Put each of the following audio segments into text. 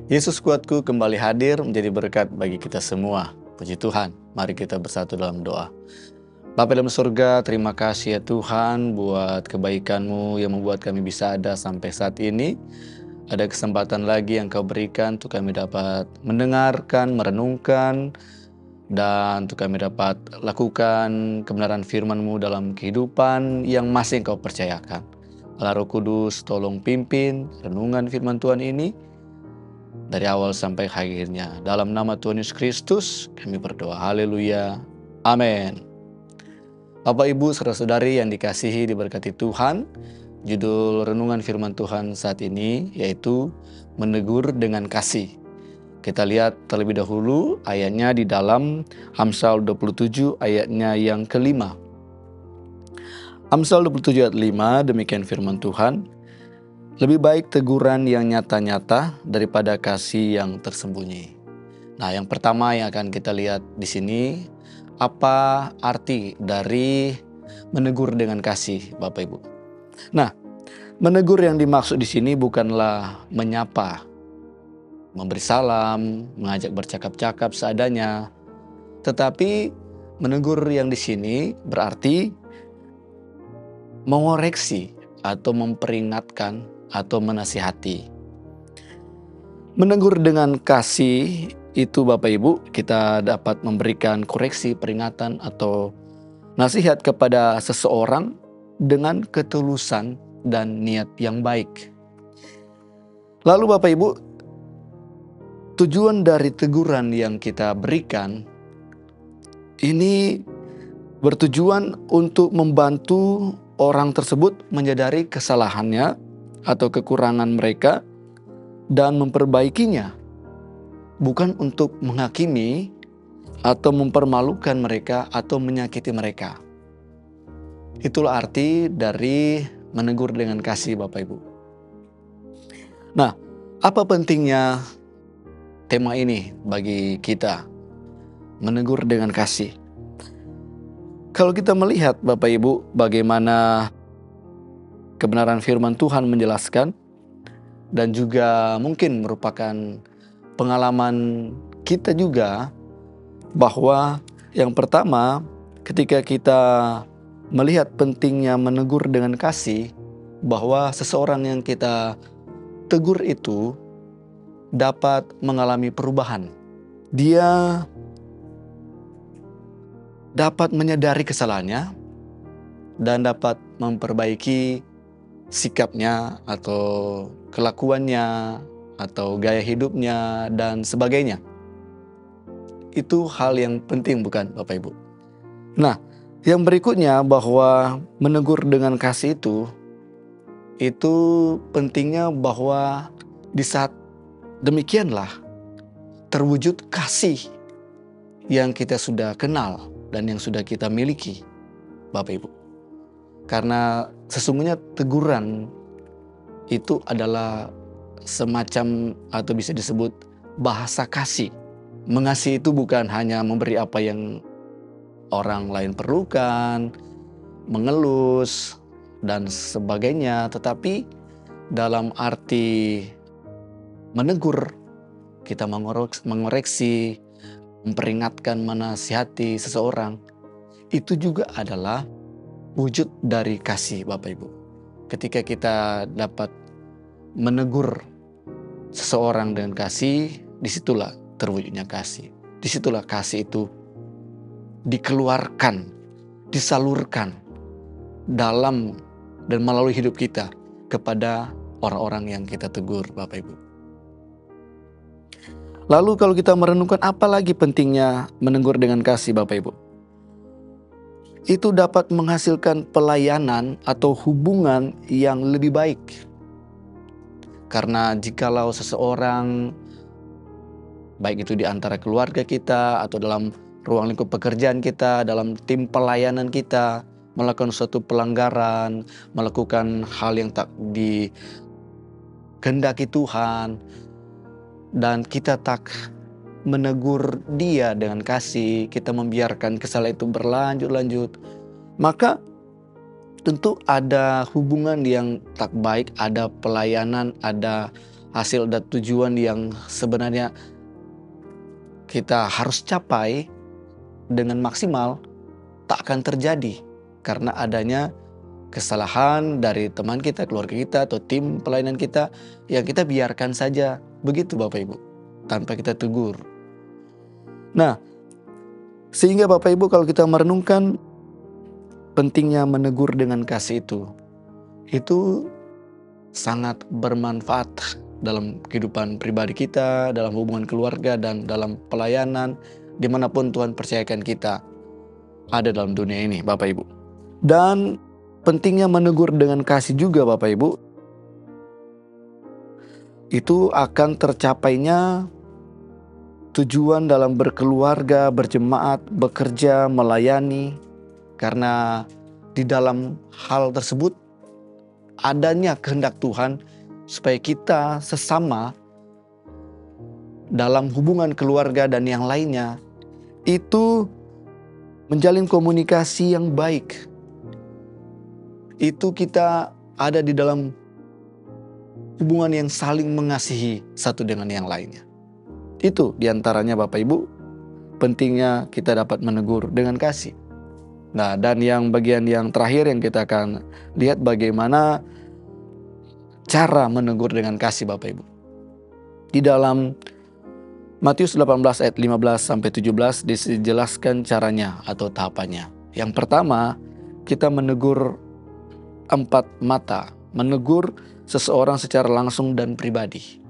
Yesus kuatku kembali hadir menjadi berkat bagi kita semua. Puji Tuhan, mari kita bersatu dalam doa. Bapa dalam surga, terima kasih ya Tuhan buat kebaikan-Mu yang membuat kami bisa ada sampai saat ini. Ada kesempatan lagi yang Kau berikan untuk kami dapat mendengarkan, merenungkan, dan untuk kami dapat lakukan kebenaran firman-Mu dalam kehidupan yang masih Engkau percayakan. Allah Roh Kudus, tolong pimpin renungan firman Tuhan ini dari awal sampai akhirnya. Dalam nama Tuhan Yesus Kristus kami berdoa. Haleluya. Amin. Bapak, Ibu, saudara-saudari yang dikasihi diberkati Tuhan, judul renungan firman Tuhan saat ini yaitu menegur dengan kasih. Kita lihat terlebih dahulu ayatnya di dalam Amsal 27 ayatnya yang kelima. Amsal 27 ayat 5, demikian firman Tuhan. Lebih baik teguran yang nyata-nyata daripada kasih yang tersembunyi. Nah, yang pertama yang akan kita lihat di sini, apa arti dari menegur dengan kasih, Bapak Ibu? Nah, menegur yang dimaksud di sini bukanlah menyapa, memberi salam, mengajak bercakap-cakap seadanya, tetapi menegur yang di sini berarti mengoreksi atau memperingatkan atau menasihati. Menegur dengan kasih itu Bapak Ibu, kita dapat memberikan koreksi, peringatan atau nasihat kepada seseorang dengan ketulusan dan niat yang baik. Lalu Bapak Ibu, tujuan dari teguran yang kita berikan ini bertujuan untuk membantu orang tersebut menyadari kesalahannya atau kekurangan mereka dan memperbaikinya, bukan untuk menghakimi atau mempermalukan mereka atau menyakiti mereka. Itulah arti dari menegur dengan kasih, Bapak Ibu. Nah, apa pentingnya tema ini bagi kita? Menegur dengan kasih. Kalau kita melihat Bapak Ibu bagaimana kebenaran firman Tuhan menjelaskan, dan juga mungkin merupakan pengalaman kita juga, bahwa yang pertama ketika kita melihat pentingnya menegur dengan kasih, bahwa seseorang yang kita tegur itu dapat mengalami perubahan. Dia dapat menyadari kesalahannya dan dapat memperbaiki sikapnya atau kelakuannya atau gaya hidupnya dan sebagainya. Itu hal yang penting, bukan Bapak Ibu? Nah, yang berikutnya bahwa menegur dengan kasih itu pentingnya bahwa di saat demikianlah terwujud kasih yang kita sudah kenal dan yang sudah kita miliki, Bapak Ibu. Karena sesungguhnya teguran itu adalah semacam atau bisa disebut bahasa kasih. Mengasihi itu bukan hanya memberi apa yang orang lain perlukan, mengelus, dan sebagainya. Tetapi dalam arti menegur, kita mengoreksi, memperingatkan, menasihati seseorang, itu juga adalah wujud dari kasih, Bapak Ibu. Ketika kita dapat menegur seseorang dengan kasih, disitulah terwujudnya kasih. Disitulah kasih itu dikeluarkan, disalurkan dalam dan melalui hidup kita kepada orang-orang yang kita tegur, Bapak Ibu. Lalu kalau kita merenungkan apa lagi pentingnya menegur dengan kasih, Bapak Ibu? Itu dapat menghasilkan pelayanan atau hubungan yang lebih baik. Karena jikalau seseorang, baik itu di antara keluarga kita atau dalam ruang lingkup pekerjaan kita, dalam tim pelayanan kita, melakukan suatu pelanggaran, melakukan hal yang tak dikehendaki Tuhan, dan kita tak menegur dia dengan kasih, kita membiarkan kesalahan itu berlanjut-lanjut, maka tentu ada hubungan yang tak baik, ada pelayanan, ada hasil dan tujuan yang sebenarnya kita harus capai dengan maksimal tak akan terjadi karena adanya kesalahan dari teman kita, keluarga kita, atau tim pelayanan kita yang kita biarkan saja begitu Bapak Ibu, tanpa kita tegur. Nah, sehingga Bapak Ibu kalau kita merenungkan pentingnya menegur dengan kasih itu sangat bermanfaat dalam kehidupan pribadi kita, dalam hubungan keluarga, dan dalam pelayanan dimanapun Tuhan percayakan kita ada dalam dunia ini Bapak Ibu. Dan pentingnya menegur dengan kasih juga Bapak Ibu, itu akan tercapainya tujuan dalam berkeluarga, berjemaat, bekerja, melayani. Karena di dalam hal tersebut adanya kehendak Tuhan supaya kita sesama dalam hubungan keluarga dan yang lainnya itu menjalin komunikasi yang baik. Itu kita ada di dalam hubungan yang saling mengasihi satu dengan yang lainnya. Itu diantaranya Bapak Ibu, pentingnya kita dapat menegur dengan kasih. Nah, dan yang bagian yang terakhir yang kita akan lihat bagaimana cara menegur dengan kasih Bapak Ibu. Di dalam Matius 18 ayat 15 sampai 17 dijelaskan caranya atau tahapannya. Yang pertama, kita menegur 4 mata, menegur seseorang secara langsung dan pribadi.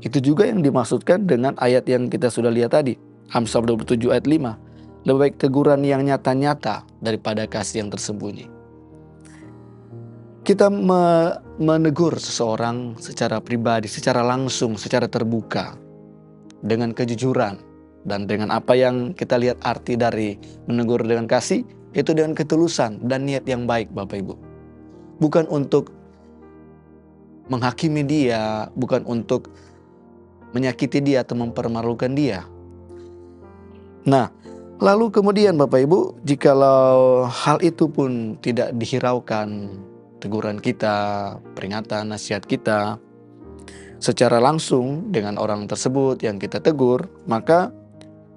Itu juga yang dimaksudkan dengan ayat yang kita sudah lihat tadi, Amsal 27 ayat 5. Lebih baik teguran yang nyata-nyata daripada kasih yang tersembunyi. Kita menegur seseorang secara pribadi, secara langsung, secara terbuka, dengan kejujuran, dan dengan apa yang kita lihat arti dari menegur dengan kasih, itu dengan ketulusan dan niat yang baik Bapak Ibu. Bukan untuk menghakimi dia, bukan untuk menyakiti dia atau mempermalukan dia. Nah, lalu kemudian Bapak Ibu, jikalau hal itu pun tidak dihiraukan, teguran kita, peringatan, nasihat kita secara langsung dengan orang tersebut yang kita tegur, maka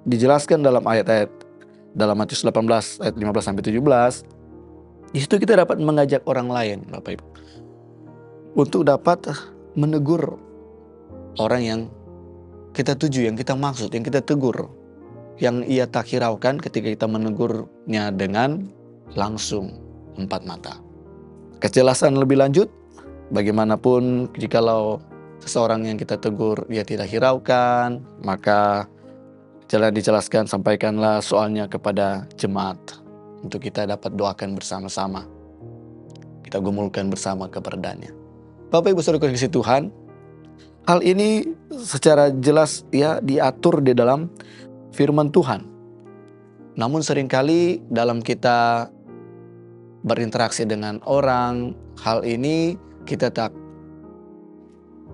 dijelaskan dalam ayat-ayat dalam Matius 18 ayat 15 sampai 17. Di situ kita dapat mengajak orang lain Bapak Ibu untuk dapat menegur orang yang kita tuju, yang kita maksud, yang kita tegur, yang ia tak hiraukan ketika kita menegurnya dengan langsung 4 mata. Kejelasan lebih lanjut, bagaimanapun jikalau seseorang yang kita tegur dia tidak hiraukan, maka dijelaskan, sampaikanlah soalnya kepada jemaat untuk kita dapat doakan bersama-sama. Kita gumulkan bersama keberadaannya. Bapak Ibu Saudara kasih Tuhan, hal ini secara jelas ya diatur di dalam firman Tuhan. Namun seringkali dalam kita berinteraksi dengan orang, hal ini kita tak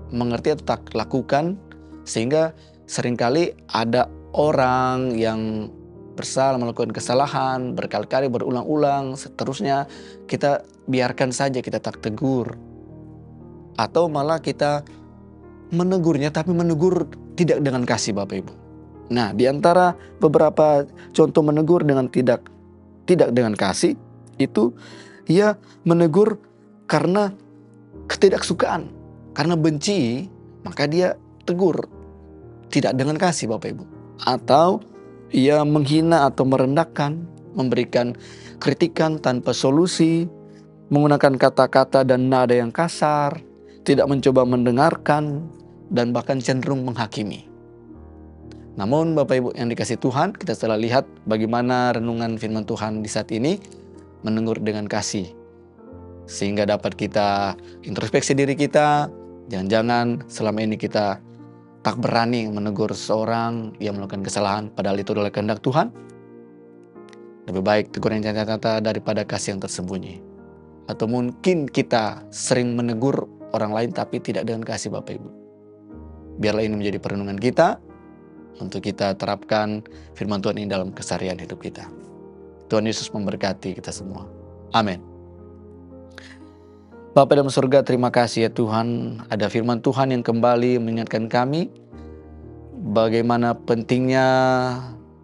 mengerti atau tak lakukan, sehingga seringkali ada orang yang bersalah, melakukan kesalahan berkali-kali, berulang-ulang, seterusnya kita biarkan saja, kita tak tegur. Atau malah kita menegurnya, tapi menegur tidak dengan kasih Bapak Ibu. Nah, di antara beberapa contoh menegur dengan tidak dengan kasih, itu ia menegur karena ketidaksukaan, karena benci, maka dia tegur tidak dengan kasih Bapak Ibu. Atau ia menghina atau merendahkan, memberikan kritikan tanpa solusi, menggunakan kata-kata dan nada yang kasar, tidak mencoba mendengarkan, dan bahkan cenderung menghakimi. Namun Bapak Ibu yang dikasihi Tuhan, kita telah lihat bagaimana renungan firman Tuhan di saat ini menegur dengan kasih. Sehingga dapat kita introspeksi diri kita, jangan-jangan selama ini kita tak berani menegur seorang yang melakukan kesalahan, padahal itu adalah kehendak Tuhan. Lebih baik teguran yang nyata-nyata daripada kasih yang tersembunyi. Atau mungkin kita sering menegur orang lain tapi tidak dengan kasih Bapak Ibu. Biarlah ini menjadi perenungan kita untuk kita terapkan firman Tuhan ini dalam keseharian hidup kita. Tuhan Yesus memberkati kita semua. Amin. Bapa dalam surga, terima kasih ya Tuhan, ada firman Tuhan yang kembali mengingatkan kami bagaimana pentingnya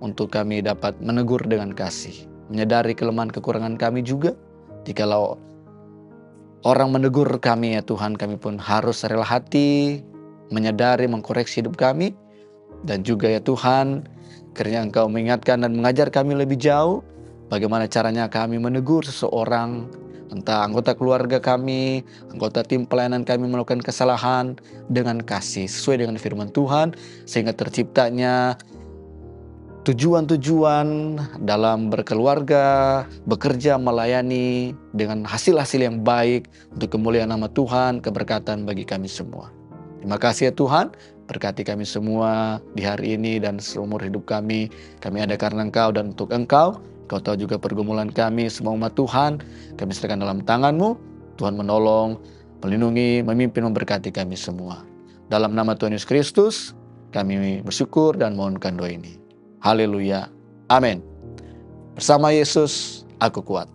untuk kami dapat menegur dengan kasih, menyadari kelemahan kekurangan kami juga. Jikalau orang menegur kami ya Tuhan, kami pun harus rela hati, menyadari, mengkoreksi hidup kami. Dan juga ya Tuhan, kiranya Engkau mengingatkan dan mengajar kami lebih jauh bagaimana caranya kami menegur seseorang, entah anggota keluarga kami, anggota tim pelayanan kami melakukan kesalahan dengan kasih sesuai dengan firman Tuhan, sehingga terciptanya tujuan-tujuan dalam berkeluarga, bekerja, melayani dengan hasil-hasil yang baik untuk kemuliaan nama Tuhan, keberkatan bagi kami semua. Terima kasih ya Tuhan, berkati kami semua di hari ini dan seumur hidup kami. Kami ada karena Engkau dan untuk Engkau. Kau tahu juga pergumulan kami, semua umat Tuhan. Kami serahkan dalam tangan-Mu. Tuhan menolong, melindungi, memimpin, memberkati kami semua. Dalam nama Tuhan Yesus Kristus, kami bersyukur dan mohonkan doa ini. Haleluya. Amin. Bersama Yesus, aku kuat.